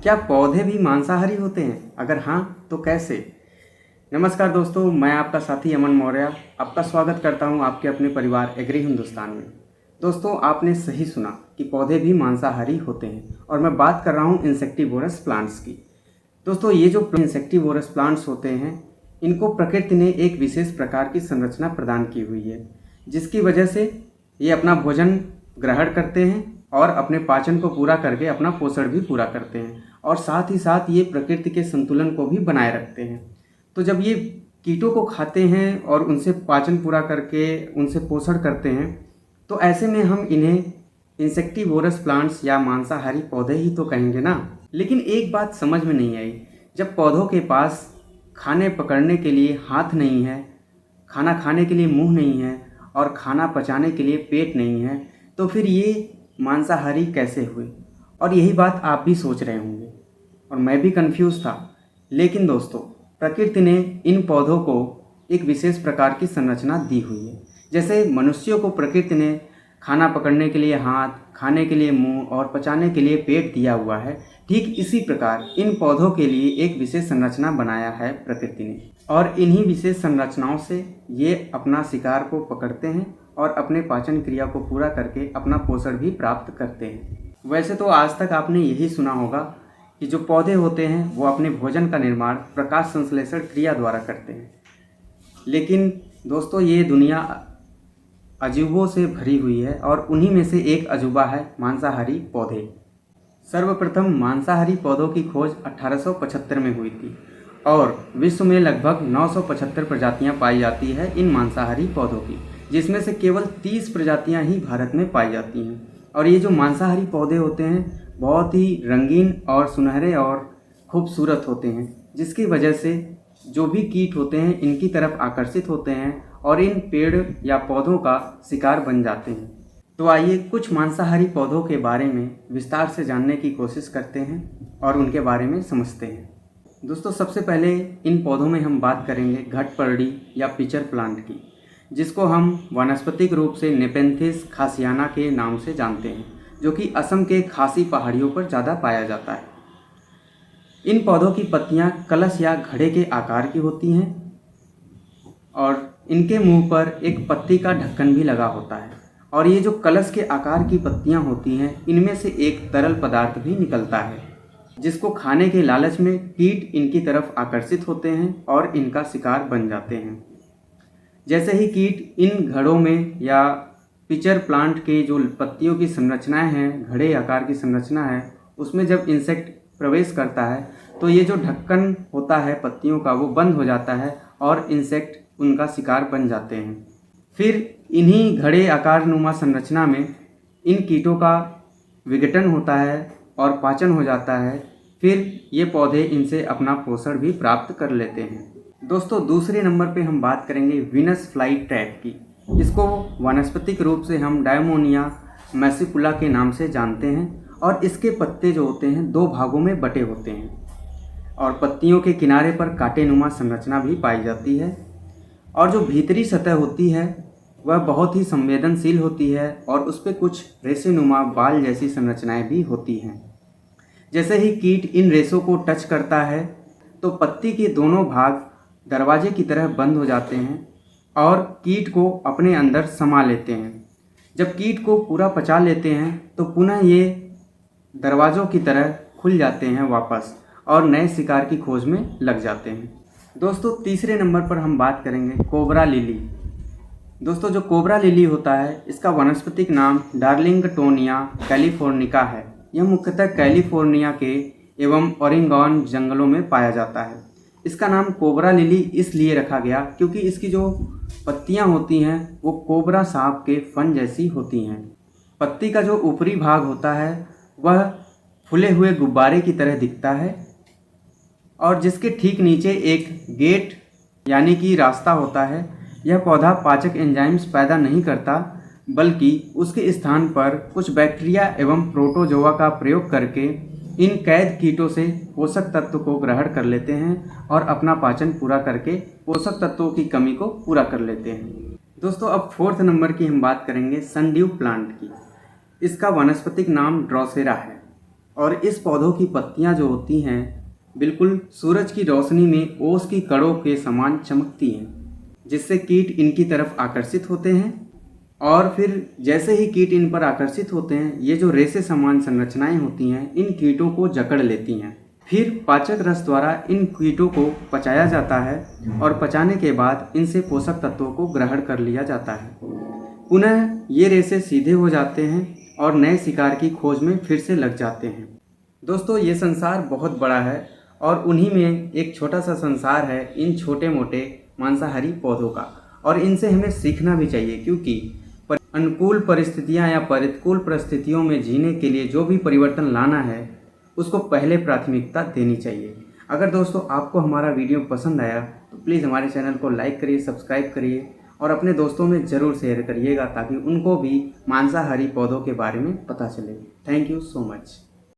क्या पौधे भी मांसाहारी होते हैं? अगर हाँ, तो कैसे? नमस्कार दोस्तों, मैं आपका साथी अमन मौर्य आपका स्वागत करता हूं आपके अपने परिवार एग्री हिंदुस्तान में। दोस्तों, आपने सही सुना कि पौधे भी मांसाहारी होते हैं और मैं बात कर रहा हूं इंसेक्टिवोरस प्लांट्स की। दोस्तों, ये जो इंसेक्टिवोरस प्लांट्स होते हैं, इनको प्रकृति ने एक विशेष प्रकार की संरचना प्रदान की हुई है, जिसकी वजह से ये अपना भोजन ग्रहण करते हैं और अपने पाचन को पूरा करके अपना पोषण भी पूरा करते हैं और साथ ही साथ ये प्रकृति के संतुलन को भी बनाए रखते हैं। तो जब ये कीटों को खाते हैं और उनसे पाचन पूरा करके उनसे पोषण करते हैं, तो ऐसे में हम इन्हें इंसेक्टिवोरस प्लांट्स या मांसाहारी पौधे ही तो कहेंगे ना। लेकिन एक बात समझ में नहीं आई, जब पौधों के पास खाने पकड़ने के लिए हाथ नहीं है, खाना खाने के लिए मुंह नहीं है और खाना पचाने के लिए पेट नहीं है, तो फिर ये मांसाहारी कैसे हुए? और यही बात आप भी सोच रहे होंगे और मैं भी कंफ्यूज था। लेकिन दोस्तों, प्रकृति ने इन पौधों को एक विशेष प्रकार की संरचना दी हुई है। जैसे मनुष्यों को प्रकृति ने खाना पकड़ने के लिए हाथ, खाने के लिए मुंह और पचाने के लिए पेट दिया हुआ है, ठीक इसी प्रकार इन पौधों के लिए एक विशेष संरचना बनाया है प्रकृति ने। और इन्हीं विशेष संरचनाओं से ये अपना शिकार को पकड़ते हैं और अपने पाचन क्रिया को पूरा करके अपना पोषण भी प्राप्त करते हैं। वैसे तो आज तक आपने यही सुना होगा कि जो पौधे होते हैं वो अपने भोजन का निर्माण प्रकाश संश्लेषण क्रिया द्वारा करते हैं। लेकिन दोस्तों, ये दुनिया अजूबों से भरी हुई है और उन्हीं में से एक अजूबा है मांसाहारी पौधे। सर्वप्रथम मांसाहारी पौधों की खोज 1875 में हुई थी और विश्व में लगभग 975 प्रजातियां पाई जाती है इन मांसाहारी पौधों की, जिसमें से केवल 30 प्रजातियां ही भारत में पाई जाती हैं। और ये जो मांसाहारी पौधे होते हैं बहुत ही रंगीन और सुनहरे और खूबसूरत होते हैं, जिसकी वजह से जो भी कीट होते हैं इनकी तरफ आकर्षित होते हैं और इन पेड़ या पौधों का शिकार बन जाते हैं। तो आइए कुछ मांसाहारी पौधों के बारे में विस्तार से जानने की कोशिश करते हैं और उनके बारे में समझते हैं। दोस्तों, सबसे पहले इन पौधों में हम बात करेंगे घटपर्डी या पिचर प्लांट की, जिसको हम वानस्पतिक रूप से नेपेंथिस खासियाना के नाम से जानते हैं, जो कि असम के खासी पहाड़ियों पर ज़्यादा पाया जाता है। इन पौधों की पत्तियां कलश या घड़े के आकार की होती हैं और इनके मुंह पर एक पत्ती का ढक्कन भी लगा होता है। और ये जो कलश के आकार की पत्तियां होती हैं, इनमें से एक तरल पदार्थ भी निकलता है, जिसको खाने के लालच में कीट इनकी तरफ आकर्षित होते हैं और इनका शिकार बन जाते हैं। जैसे ही कीट इन घड़ों में या पिचर प्लांट के जो पत्तियों की संरचनाएं हैं, घड़े आकार की संरचना है, उसमें जब इंसेक्ट प्रवेश करता है तो ये जो ढक्कन होता है पत्तियों का वो बंद हो जाता है और इंसेक्ट उनका शिकार बन जाते हैं। फिर इन्हीं घड़े आकार नुमा संरचना में इन कीटों का विघटन होता है और पाचन हो जाता है। फिर ये पौधे इनसे अपना पोषण भी प्राप्त कर लेते हैं। दोस्तों, दूसरे नंबर पे हम बात करेंगे वीनस फ्लाई ट्रैप की। इसको वानस्पतिक रूप से हम डायमोनिया मैसिपुला के नाम से जानते हैं और इसके पत्ते जो होते हैं 2 भागों में बटे होते हैं और पत्तियों के किनारे पर कांटेनुमा संरचना भी पाई जाती है। और जो भीतरी सतह होती है वह बहुत ही संवेदनशील होती है और उस पर कुछ रेशेनुमा बाल जैसी संरचनाएं भी होती हैं। जैसे ही कीट इन रेशों को टच करता है तो पत्ती के दोनों भाग दरवाजे की तरह बंद हो जाते हैं और कीट को अपने अंदर समा लेते हैं। जब कीट को पूरा पचा लेते हैं तो पुनः ये दरवाज़ों की तरह खुल जाते हैं वापस और नए शिकार की खोज में लग जाते हैं। दोस्तों, तीसरे नंबर पर हम बात करेंगे कोबरा लिली। दोस्तों, जो कोबरा लिली होता है इसका वानस्पतिक नाम डार्लिंगटोनिया कैलिफोर्निका है। यह मुख्यतः कैलिफोर्निया के एवं ओरेगोन जंगलों में पाया जाता है। इसका नाम कोबरा लिली इसलिए रखा गया क्योंकि इसकी जो पत्तियां होती हैं वो कोबरा सांप के फन जैसी होती हैं। पत्ती का जो ऊपरी भाग होता है वह फूले हुए गुब्बारे की तरह दिखता है और जिसके ठीक नीचे एक गेट यानी कि रास्ता होता है। यह पौधा पाचक एंजाइम्स पैदा नहीं करता, बल्कि उसके स्थान पर कुछ बैक्टीरिया एवं प्रोटोजोआ का प्रयोग करके इन कैद कीटों से पोषक तत्व को ग्रहण कर लेते हैं और अपना पाचन पूरा करके पोषक तत्वों की कमी को पूरा कर लेते हैं। दोस्तों, अब 4th नंबर की हम बात करेंगे सनड्यू प्लांट की। इसका वानस्पतिक नाम ड्रोसेरा है। और इस पौधों की पत्तियां जो होती हैं बिल्कुल सूरज की रोशनी में ओस की कड़ों के समान चमकती हैं, जिससे कीट इनकी तरफ आकर्षित होते हैं और फिर जैसे ही कीट इन पर आकर्षित होते हैं, ये जो रेशे समान संरचनाएं होती हैं इन कीटों को जकड़ लेती हैं। फिर पाचक रस द्वारा इन कीटों को पचाया जाता है और पचाने के बाद इनसे पोषक तत्वों को ग्रहण कर लिया जाता है। पुनः ये रेशे सीधे हो जाते हैं और नए शिकार की खोज में फिर से लग जाते हैं। दोस्तों, ये संसार बहुत बड़ा है और उन्हीं में एक छोटा सा संसार है इन छोटे मोटे मांसाहारी पौधों का, और इनसे हमें सीखना भी चाहिए, क्योंकि अनुकूल परिस्थितियां या प्रतिकूल परिस्थितियों में जीने के लिए जो भी परिवर्तन लाना है उसको पहले प्राथमिकता देनी चाहिए। अगर दोस्तों आपको हमारा वीडियो पसंद आया तो प्लीज़ हमारे चैनल को लाइक करिए, सब्सक्राइब करिए और अपने दोस्तों में ज़रूर शेयर करिएगा, ताकि उनको भी मांसाहारी पौधों के बारे में पता चले। Thank you so much.